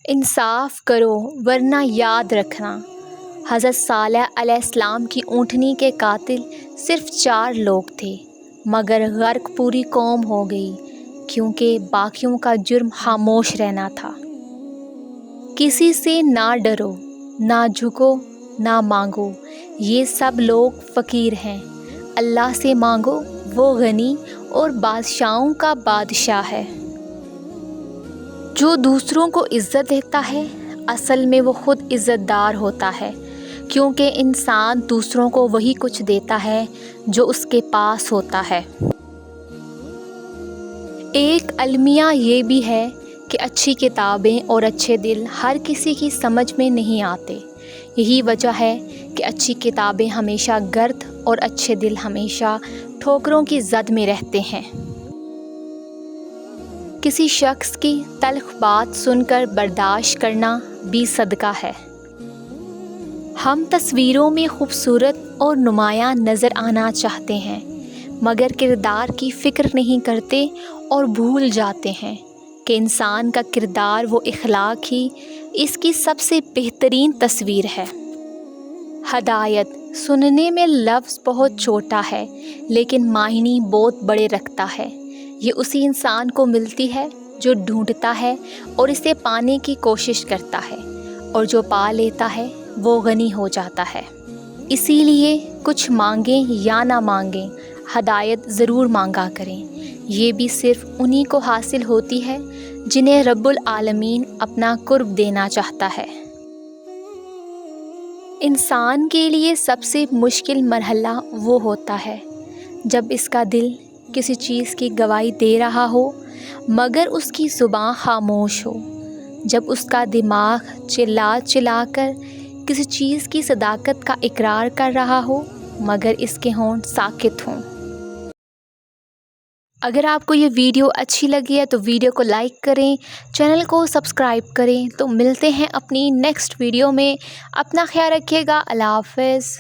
انصاف کرو ورنہ یاد رکھنا، حضرت صالح علیہ السلام کی اونٹنی کے قاتل صرف 4 لوگ تھے، مگر غرق پوری قوم ہو گئی کیونکہ باقیوں کا جرم خاموش رہنا تھا۔ کسی سے نہ ڈرو، نہ جھکو، نہ مانگو، یہ سب لوگ فقیر ہیں، اللہ سے مانگو، وہ غنی اور بادشاہوں کا بادشاہ ہے۔ جو دوسروں کو عزت دیتا ہے اصل میں وہ خود عزت دار ہوتا ہے، کیونکہ انسان دوسروں کو وہی کچھ دیتا ہے جو اس کے پاس ہوتا ہے۔ ایک المیہ یہ بھی ہے کہ اچھی کتابیں اور اچھے دل ہر کسی کی سمجھ میں نہیں آتے، یہی وجہ ہے کہ اچھی کتابیں ہمیشہ گرد اور اچھے دل ہمیشہ ٹھوکروں کی زد میں رہتے ہیں۔ کسی شخص کی تلخ بات سن کر برداشت کرنا بھی صدقہ ہے۔ ہم تصویروں میں خوبصورت اور نمایاں نظر آنا چاہتے ہیں، مگر کردار کی فکر نہیں کرتے اور بھول جاتے ہیں کہ انسان کا کردار و اخلاق ہی اس کی سب سے بہترین تصویر ہے۔ ہدایت سننے میں لفظ بہت چھوٹا ہے لیکن معنی بہت بڑے رکھتا ہے۔ یہ اسی انسان کو ملتی ہے جو ڈھونڈتا ہے اور اسے پانے کی کوشش کرتا ہے، اور جو پا لیتا ہے وہ غنی ہو جاتا ہے۔ اسی لیے کچھ مانگیں یا نہ مانگیں، ہدایت ضرور مانگا کریں۔ یہ بھی صرف انہی کو حاصل ہوتی ہے جنہیں رب العالمین اپنا قرب دینا چاہتا ہے۔ انسان کے لیے سب سے مشکل مرحلہ وہ ہوتا ہے جب اس کا دل کسی چیز کی گواہی دے رہا ہو مگر اس کی زبان خاموش ہو، جب اس کا دماغ چلا چلا کر کسی چیز کی صداقت کا اقرار کر رہا ہو مگر اس کے ہونٹ ساکت ہوں۔ اگر آپ کو یہ ویڈیو اچھی لگی ہے تو ویڈیو کو لائک کریں، چینل کو سبسکرائب کریں۔ تو ملتے ہیں اپنی نیکسٹ ویڈیو میں، اپنا خیال رکھیے گا، اللہ حافظ۔